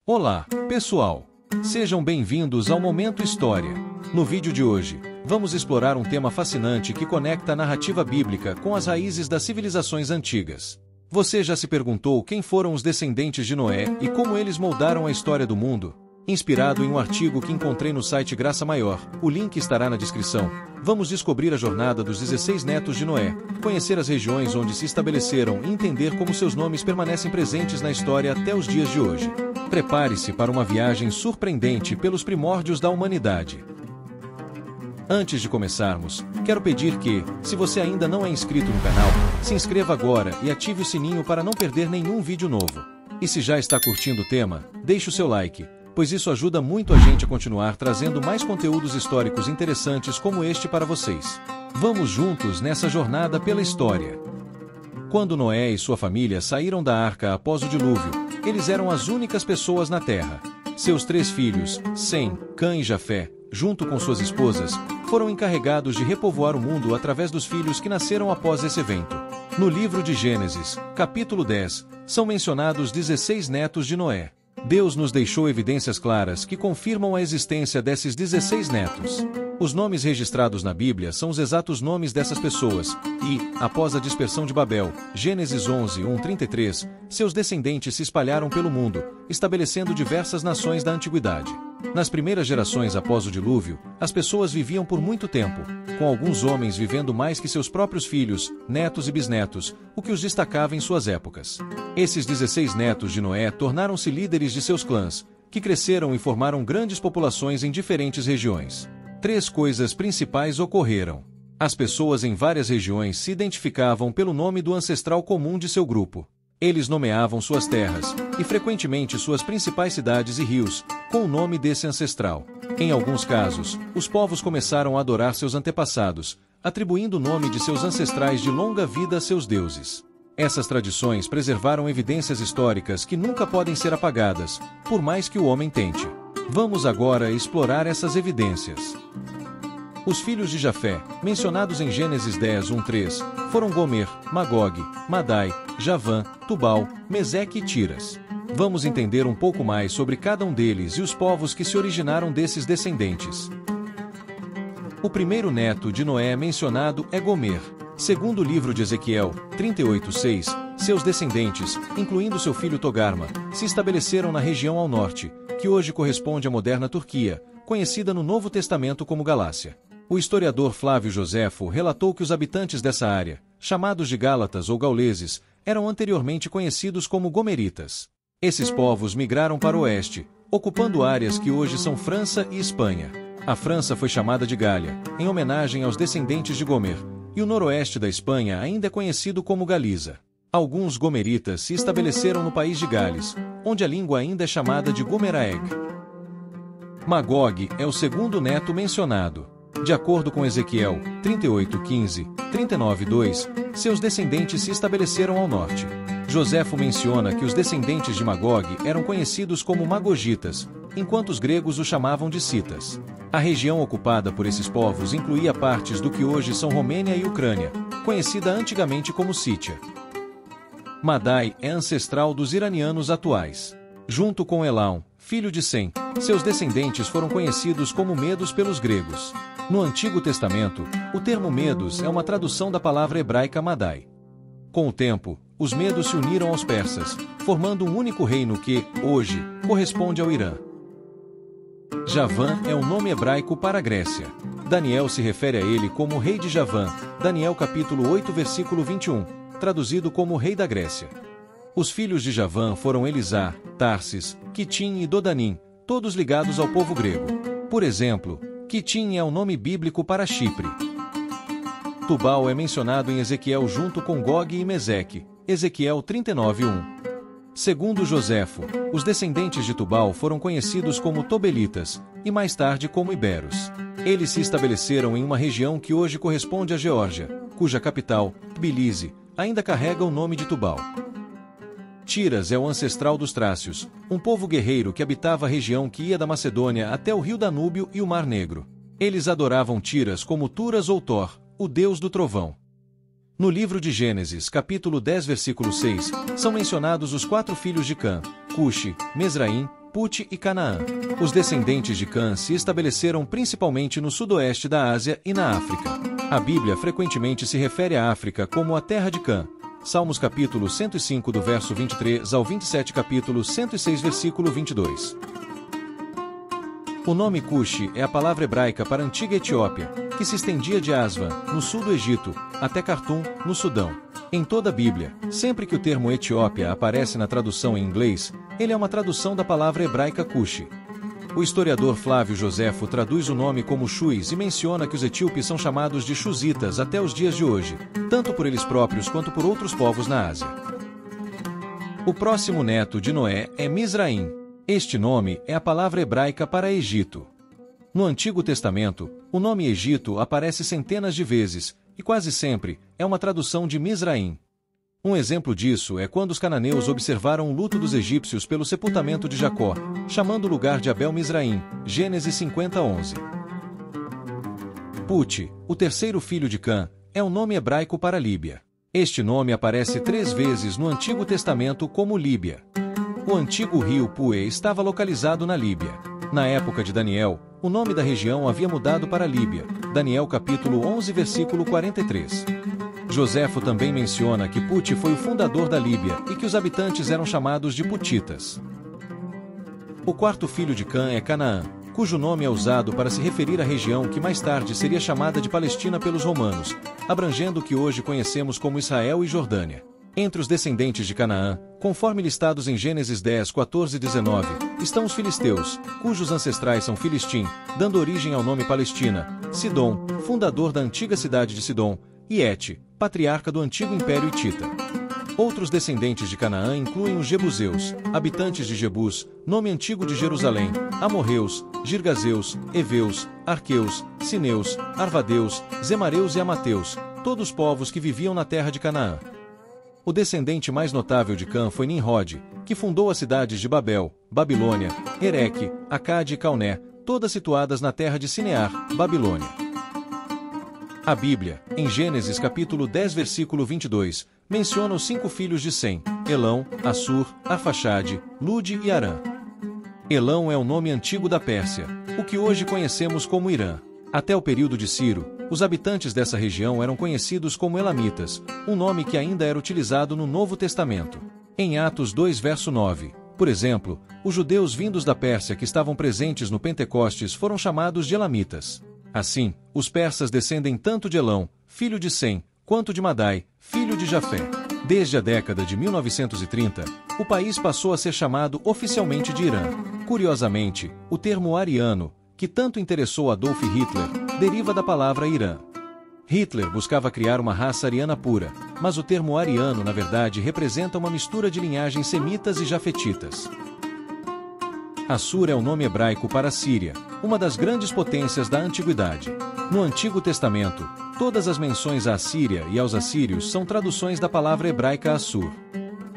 Olá, pessoal! Sejam bem-vindos ao Momento História. No vídeo de hoje, vamos explorar um tema fascinante que conecta a narrativa bíblica com as raízes das civilizações antigas. Você já se perguntou quem foram os descendentes de Noé e como eles moldaram a história do mundo? Inspirado em um artigo que encontrei no site Graça Maior, o link estará na descrição, vamos descobrir a jornada dos 16 netos de Noé, conhecer as regiões onde se estabeleceram e entender como seus nomes permanecem presentes na história até os dias de hoje. Prepare-se para uma viagem surpreendente pelos primórdios da humanidade. Antes de começarmos, quero pedir que, se você ainda não é inscrito no canal, se inscreva agora e ative o sininho para não perder nenhum vídeo novo. E se já está curtindo o tema, deixe o seu like, pois isso ajuda muito a gente a continuar trazendo mais conteúdos históricos interessantes como este para vocês. Vamos juntos nessa jornada pela história. Quando Noé e sua família saíram da arca após o dilúvio, eles eram as únicas pessoas na terra. Seus 3 filhos, Sem, Cã e Jafé, junto com suas esposas, foram encarregados de repovoar o mundo através dos filhos que nasceram após esse evento. No livro de Gênesis, capítulo 10, são mencionados 16 netos de Noé. Deus nos deixou evidências claras que confirmam a existência desses 16 netos. Os nomes registrados na Bíblia são os exatos nomes dessas pessoas, e, após a dispersão de Babel, Gênesis 11, 1-33, seus descendentes se espalharam pelo mundo, estabelecendo diversas nações da antiguidade. Nas primeiras gerações após o dilúvio, as pessoas viviam por muito tempo, com alguns homens vivendo mais que seus próprios filhos, netos e bisnetos, o que os destacava em suas épocas. Esses 16 netos de Noé tornaram-se líderes de seus clãs, que cresceram e formaram grandes populações em diferentes regiões. 3 coisas principais ocorreram. As pessoas em várias regiões se identificavam pelo nome do ancestral comum de seu grupo. Eles nomeavam suas terras, e frequentemente suas principais cidades e rios, com o nome desse ancestral. Em alguns casos, os povos começaram a adorar seus antepassados, atribuindo o nome de seus ancestrais de longa vida a seus deuses. Essas tradições preservaram evidências históricas que nunca podem ser apagadas, por mais que o homem tente. Vamos agora explorar essas evidências. Os filhos de Jafé, mencionados em Gênesis 10, 1-3, foram Gomer, Magog, Madai, Javã, Tubal, Meseque e Tiras. Vamos entender um pouco mais sobre cada um deles e os povos que se originaram desses descendentes. O primeiro neto de Noé mencionado é Gomer. Segundo o livro de Ezequiel, 38:6, seus descendentes, incluindo seu filho Togarma, se estabeleceram na região ao norte, que hoje corresponde à moderna Turquia, conhecida no Novo Testamento como Galácia. O historiador Flávio Joséfo relatou que os habitantes dessa área, chamados de Gálatas ou gauleses, eram anteriormente conhecidos como gomeritas. Esses povos migraram para o oeste, ocupando áreas que hoje são França e Espanha. A França foi chamada de Gália, em homenagem aos descendentes de Gomer, e o noroeste da Espanha ainda é conhecido como Galiza. Alguns gomeritas se estabeleceram no país de Gales, onde a língua ainda é chamada de Gomeraeg. Magog é o segundo neto mencionado. De acordo com Ezequiel 38:15, 39:2, seus descendentes se estabeleceram ao norte. Joséfo menciona que os descendentes de Magog eram conhecidos como magogitas, enquanto os gregos os chamavam de citas. A região ocupada por esses povos incluía partes do que hoje são Romênia e Ucrânia, conhecida antigamente como Sítia. Madai é ancestral dos iranianos atuais. Junto com Elam, filho de Sem, seus descendentes foram conhecidos como medos pelos gregos. No Antigo Testamento, o termo medos é uma tradução da palavra hebraica Madai. Com o tempo, os medos se uniram aos persas, formando um único reino que, hoje, corresponde ao Irã. Javã é um nome hebraico para a Grécia. Daniel se refere a ele como rei de Javã, Daniel capítulo 8 versículo 21, traduzido como rei da Grécia. Os filhos de Javã foram Elisá, Tarsis, Quitim e Dodanim, todos ligados ao povo grego. Por exemplo, Quitim é o nome bíblico para Chipre. Tubal é mencionado em Ezequiel junto com Gog e Meseque, Ezequiel 39:1. Segundo Joséfo, os descendentes de Tubal foram conhecidos como Tobelitas, e mais tarde como Iberos. Eles se estabeleceram em uma região que hoje corresponde à Geórgia, cuja capital, Tbilisi, ainda carrega o nome de Tubal. Tiras é o ancestral dos Trácios, um povo guerreiro que habitava a região que ia da Macedônia até o rio Danúbio e o Mar Negro. Eles adoravam Tiras como Turas ou Thor, o deus do trovão. No livro de Gênesis, capítulo 10, versículo 6, são mencionados os 4 filhos de Cã: Cuxi, Mesraim, Put e Canaã. Os descendentes de Cã se estabeleceram principalmente no sudoeste da Ásia e na África. A Bíblia frequentemente se refere à África como a terra de Cã. Salmos capítulo 105 do verso 23 ao 27, capítulo 106 versículo 22. O nome Cuxi é a palavra hebraica para a antiga Etiópia, que se estendia de Aswan, no sul do Egito, até Khartoum, no Sudão. Em toda a Bíblia, sempre que o termo Etiópia aparece na tradução em inglês, ele é uma tradução da palavra hebraica Cuxi. O historiador Flávio Joséfo traduz o nome como Xus e menciona que os etíopes são chamados de Xusitas até os dias de hoje, tanto por eles próprios quanto por outros povos na Ásia. O próximo neto de Noé é Misraim. Este nome é a palavra hebraica para Egito. No Antigo Testamento, o nome Egito aparece centenas de vezes, e quase sempre é uma tradução de Misraim. Um exemplo disso é quando os cananeus observaram o luto dos egípcios pelo sepultamento de Jacó, chamando o lugar de Abel Misraim, Gênesis 50:11. Put, o terceiro filho de Cã, é um nome hebraico para Líbia. Este nome aparece 3 vezes no Antigo Testamento como Líbia. O antigo rio Pue estava localizado na Líbia. Na época de Daniel, o nome da região havia mudado para Líbia. Daniel capítulo 11 versículo 43. Joséfo também menciona que Put foi o fundador da Líbia e que os habitantes eram chamados de Putitas. O quarto filho de Cã é Canaã, cujo nome é usado para se referir à região que mais tarde seria chamada de Palestina pelos romanos, abrangendo o que hoje conhecemos como Israel e Jordânia. Entre os descendentes de Canaã, conforme listados em Gênesis 10, 14 e 19, estão os filisteus, cujos ancestrais são Filistim, dando origem ao nome Palestina, Sidom, fundador da antiga cidade de Sidom, e Et, patriarca do antigo Império Hitita. Outros descendentes de Canaã incluem os Jebuseus, habitantes de Jebus, nome antigo de Jerusalém, Amorreus, Girgazeus, Eveus, Arqueus, Sineus, Arvadeus, Zemareus e Amateus, todos povos que viviam na terra de Canaã. O descendente mais notável de Cã foi Nimrod, que fundou as cidades de Babel, Babilônia, Ereque, Acade e Calné, todas situadas na terra de Sinear, Babilônia. A Bíblia, em Gênesis capítulo 10 versículo 22, menciona os 5 filhos de Sem: Elão, Assur, Arfaxade, Lude e Arã. Elão é o nome antigo da Pérsia, o que hoje conhecemos como Irã. Até o período de Ciro, os habitantes dessa região eram conhecidos como Elamitas, um nome que ainda era utilizado no Novo Testamento. Em Atos 2 verso 9, por exemplo, os judeus vindos da Pérsia que estavam presentes no Pentecostes foram chamados de Elamitas. Assim, os persas descendem tanto de Elão, filho de Sem, quanto de Madai, filho de Jafé. Desde a década de 1930, o país passou a ser chamado oficialmente de Irã. Curiosamente, o termo ariano, que tanto interessou Adolf Hitler, deriva da palavra Irã. Hitler buscava criar uma raça ariana pura, mas o termo ariano na verdade representa uma mistura de linhagens semitas e jafetitas. Assur é o nome hebraico para a Síria, uma das grandes potências da antiguidade. No Antigo Testamento, todas as menções à Síria e aos assírios são traduções da palavra hebraica Assur.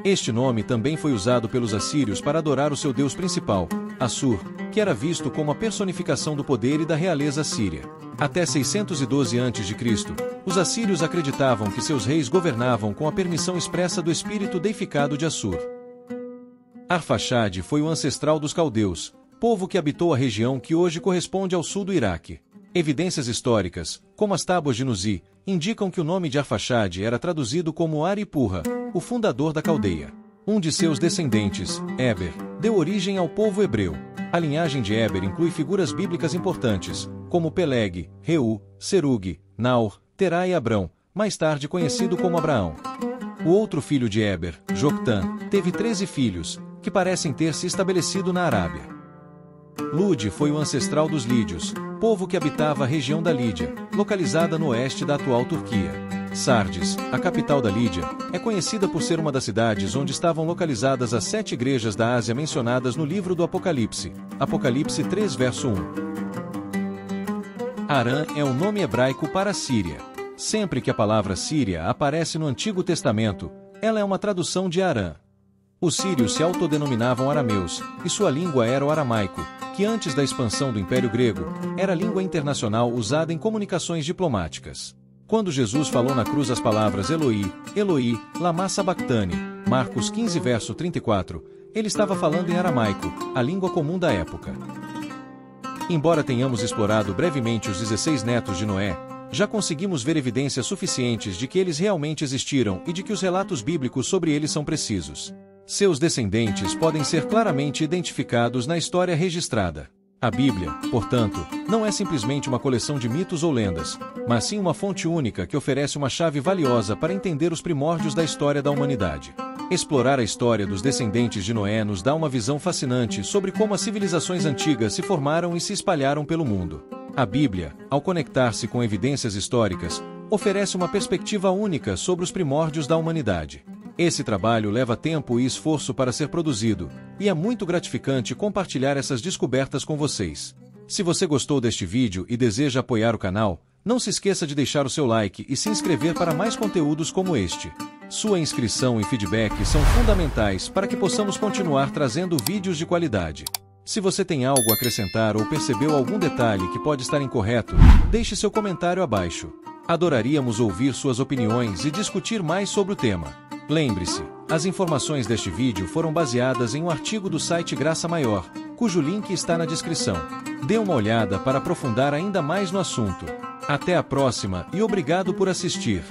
Este nome também foi usado pelos assírios para adorar o seu deus principal, Assur, que era visto como a personificação do poder e da realeza síria. Até 612 a.C., os assírios acreditavam que seus reis governavam com a permissão expressa do espírito deificado de Assur. Arfaxade foi o ancestral dos caldeus, povo que habitou a região que hoje corresponde ao sul do Iraque. Evidências históricas, como as tábuas de Nuzi, indicam que o nome de Arfaxade era traduzido como Ari-Purra, o fundador da Caldeia. Um de seus descendentes, Eber, deu origem ao povo hebreu. A linhagem de Eber inclui figuras bíblicas importantes, como Peleg, Reu, Serug, Naor, Terá e Abrão, mais tarde conhecido como Abraão. O outro filho de Eber, Joctã, teve 13 filhos, que parecem ter se estabelecido na Arábia. Lude foi o ancestral dos lídios, povo que habitava a região da Lídia, localizada no oeste da atual Turquia. Sardes, a capital da Lídia, é conhecida por ser uma das cidades onde estavam localizadas as 7 igrejas da Ásia mencionadas no livro do Apocalipse, Apocalipse 3 verso 1. Arã é o nome hebraico para a Síria. Sempre que a palavra Síria aparece no Antigo Testamento, ela é uma tradução de Arã. Os sírios se autodenominavam arameus, e sua língua era o aramaico, que antes da expansão do Império Grego, era a língua internacional usada em comunicações diplomáticas. Quando Jesus falou na cruz as palavras Eloi, Eloi, lama sabachthani, Marcos 15 verso 34, ele estava falando em aramaico, a língua comum da época. Embora tenhamos explorado brevemente os 16 netos de Noé, já conseguimos ver evidências suficientes de que eles realmente existiram e de que os relatos bíblicos sobre eles são precisos. Seus descendentes podem ser claramente identificados na história registrada. A Bíblia, portanto, não é simplesmente uma coleção de mitos ou lendas, mas sim uma fonte única que oferece uma chave valiosa para entender os primórdios da história da humanidade. Explorar a história dos descendentes de Noé nos dá uma visão fascinante sobre como as civilizações antigas se formaram e se espalharam pelo mundo. A Bíblia, ao conectar-se com evidências históricas, oferece uma perspectiva única sobre os primórdios da humanidade. Esse trabalho leva tempo e esforço para ser produzido, e é muito gratificante compartilhar essas descobertas com vocês. Se você gostou deste vídeo e deseja apoiar o canal, não se esqueça de deixar o seu like e se inscrever para mais conteúdos como este. Sua inscrição e feedback são fundamentais para que possamos continuar trazendo vídeos de qualidade. Se você tem algo a acrescentar ou percebeu algum detalhe que pode estar incorreto, deixe seu comentário abaixo. Adoraríamos ouvir suas opiniões e discutir mais sobre o tema. Lembre-se, as informações deste vídeo foram baseadas em um artigo do site Graça Maior, cujo link está na descrição. Dê uma olhada para aprofundar ainda mais no assunto. Até a próxima e obrigado por assistir.